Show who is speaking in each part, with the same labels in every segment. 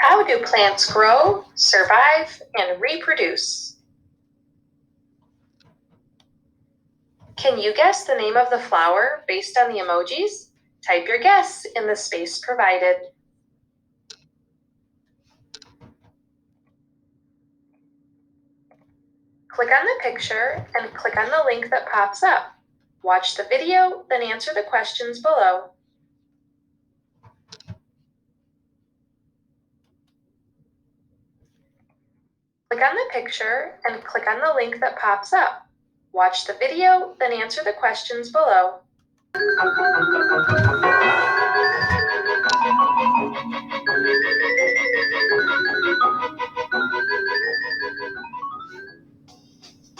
Speaker 1: How do plants grow, survive, and reproduce? Can you guess the name of the flower based on the emojis? Type your guess in the space provided. Click on the picture and click on the link that pops up. Watch the video, then answer the questions below. Click on the picture and click on the link that pops up. Watch the video, then answer the questions below.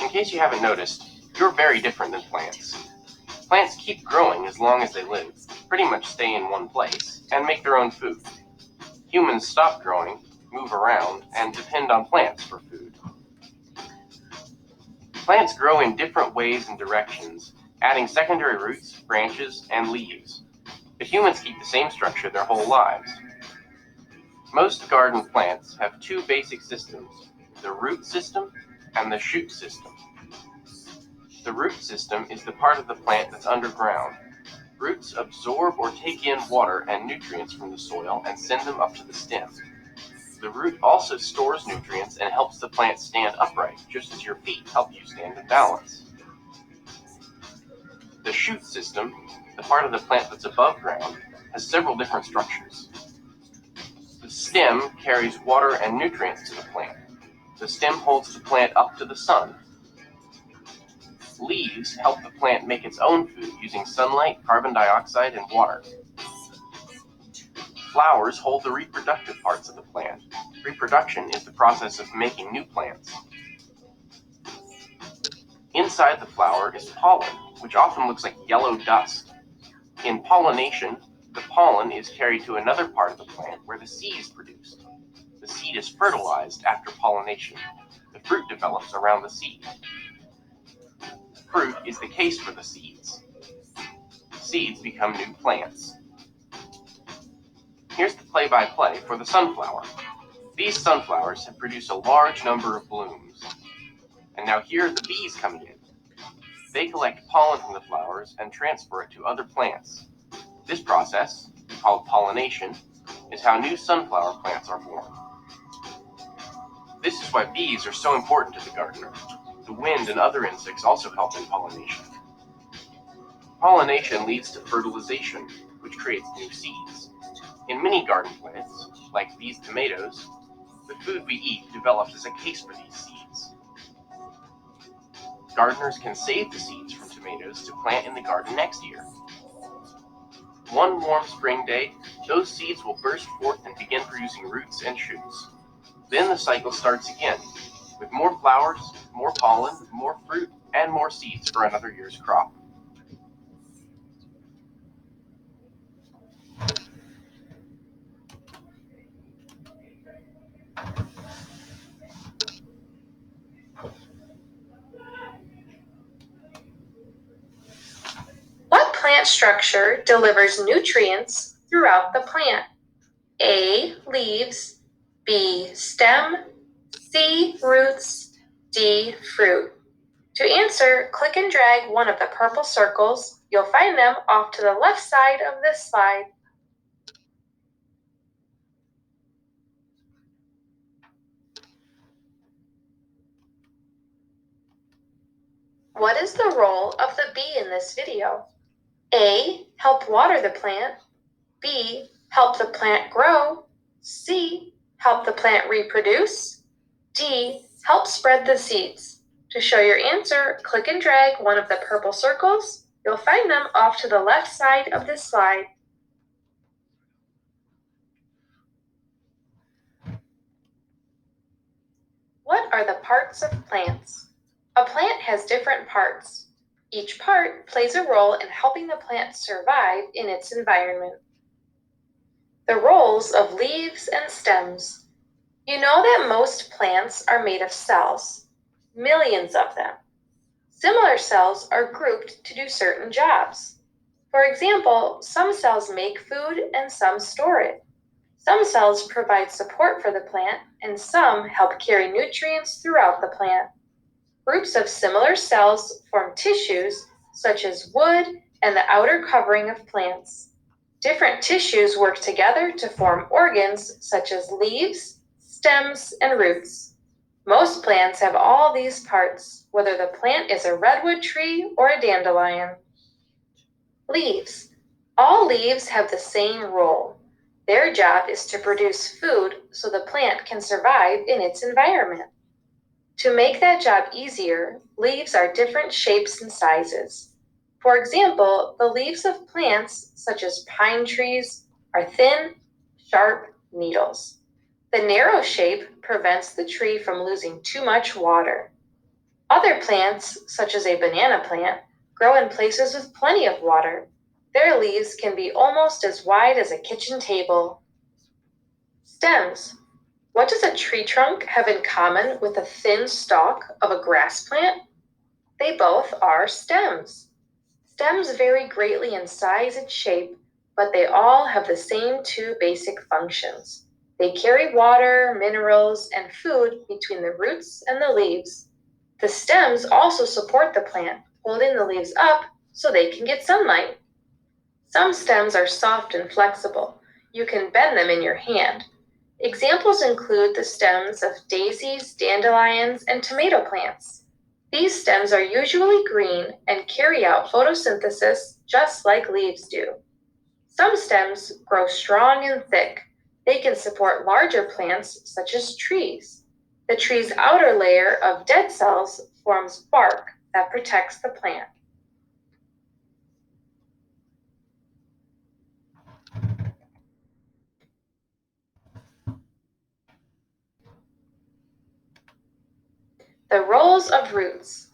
Speaker 2: In case you haven't noticed, you're very different than plants. Plants keep growing as long as they live, pretty much stay in one place, and make their own food. Humans stop growing, move around, and depend on plants for food. Plants grow in different ways and directions, adding secondary roots, branches, and leaves. But humans keep the same structure their whole lives. Most garden plants have two basic systems, the root system and the shoot system. The root system is the part of the plant that's underground. Roots absorb or take in water and nutrients from the soil and send them up to the stem. The root also stores nutrients and helps the plant stand upright, just as your feet help you stand in balance. The shoot system, the part of the plant that's above ground, has several different structures. The stem carries water and nutrients to the plant. The stem holds the plant up to the sun. Leaves help the plant make its own food using sunlight, carbon dioxide, and water. Flowers hold the reproductive parts of the plant. Reproduction is the process of making new plants. Inside the flower is pollen, which often looks like yellow dust. In pollination, the pollen is carried to another part of the plant where the seed is produced. The seed is fertilized after pollination. The fruit develops around the seed. Fruit is the case for the seeds. Seeds become new plants. Here's the play-by-play for the sunflower. These sunflowers have produced a large number of blooms. And now here are the bees coming in. They collect pollen from the flowers and transfer it to other plants. This process, called pollination, is how new sunflower plants are born. This is why bees are so important to the gardener. The wind and other insects also help in pollination. Pollination leads to fertilization, which creates new seeds. In many garden plants, like these tomatoes, the food we eat develops as a case for these seeds. Gardeners can save the seeds from tomatoes to plant in the garden next year. One warm spring day, those seeds will burst forth and begin producing roots and shoots. Then the cycle starts again, with more flowers, more pollen, more fruit, and more seeds for another year's crop.
Speaker 1: What plant structure delivers nutrients throughout the plant? A. Leaves, B. Stem, C. Roots, D. Fruit. To answer, click and drag one of the purple circles. You'll find them off to the left side of this slide. What is the role of the bee in this video? A. Help water the plant. B. Help the plant grow. C. Help the plant reproduce. D. Help spread the seeds. To show your answer, click and drag one of the purple circles. You'll find them off to the left side of this slide. What are the parts of plants? A plant has different parts. Each part plays a role in helping the plant survive in its environment. The roles of leaves and stems. You know that most plants are made of cells, millions of them. Similar cells are grouped to do certain jobs. For example, some cells make food and some store it. Some cells provide support for the plant, and some help carry nutrients throughout the plant. Groups of similar cells form tissues, such as wood and the outer covering of plants. Different tissues work together to form organs, such as leaves, stems, and roots. Most plants have all these parts, whether the plant is a redwood tree or a dandelion. Leaves. All leaves have the same role. Their job is to produce food so the plant can survive in its environment. To make that job easier, leaves are different shapes and sizes. For example, the leaves of plants, such as pine trees, are thin, sharp needles. The narrow shape prevents the tree from losing too much water. Other plants, such as a banana plant, grow in places with plenty of water. Their leaves can be almost as wide as a kitchen table. Stems. What does a tree trunk have in common with a thin stalk of a grass plant? They both are stems. Stems vary greatly in size and shape, but they all have the same two basic functions. They carry water, minerals, and food between the roots and the leaves. The stems also support the plant, holding the leaves up so they can get sunlight. Some stems are soft and flexible. You can bend them in your hand. Examples include the stems of daisies, dandelions, and tomato plants. These stems are usually green and carry out photosynthesis just like leaves do. Some stems grow strong and thick. They can support larger plants such as trees. The tree's outer layer of dead cells forms bark that protects the plant. The roles of roots.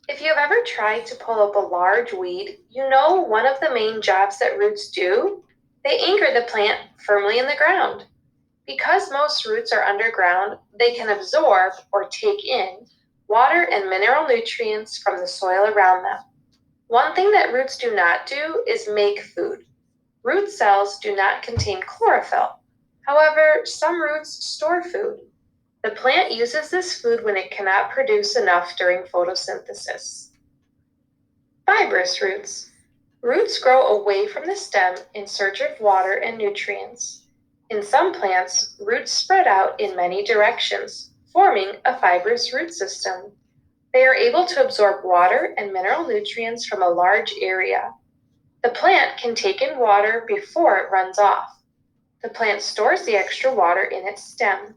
Speaker 1: If you have ever tried to pull up a large weed, you know one of the main jobs that roots do? They anchor the plant firmly in the ground. Because most roots are underground, they can absorb or take in water and mineral nutrients from the soil around them. One thing that roots do not do is make food. Root cells do not contain chlorophyll. However, some roots store food. The plant uses this food when it cannot produce enough during photosynthesis. Fibrous roots. Roots grow away from the stem in search of water and nutrients. In some plants, roots spread out in many directions, forming a fibrous root system. They are able to absorb water and mineral nutrients from a large area. The plant can take in water before it runs off. The plant stores the extra water in its stem.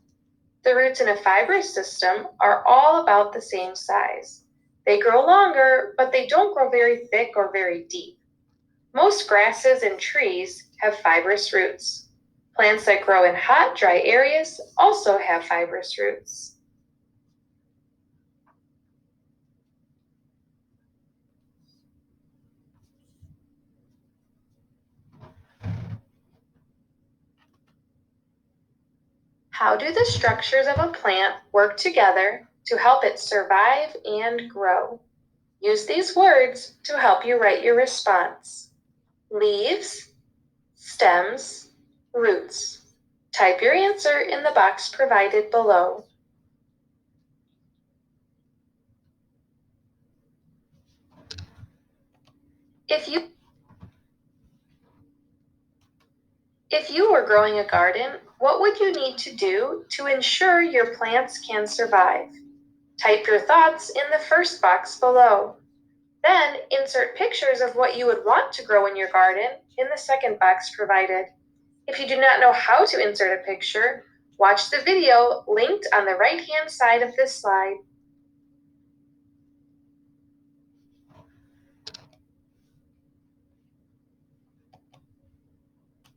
Speaker 1: The roots in a fibrous system are all about the same size. They grow longer, but they don't grow very thick or very deep. Most grasses and trees have fibrous roots. Plants that grow in hot, dry areas also have fibrous roots. How do the structures of a plant work together to help it survive and grow? Use these words to help you write your response. Leaves, stems, roots. Type your answer in the box provided below. If you were growing a garden, what would you need to do to ensure your plants can survive? Type your thoughts in the first box below. Then insert pictures of what you would want to grow in your garden in the second box provided. If you do not know how to insert a picture, watch the video linked on the right-hand side of this slide.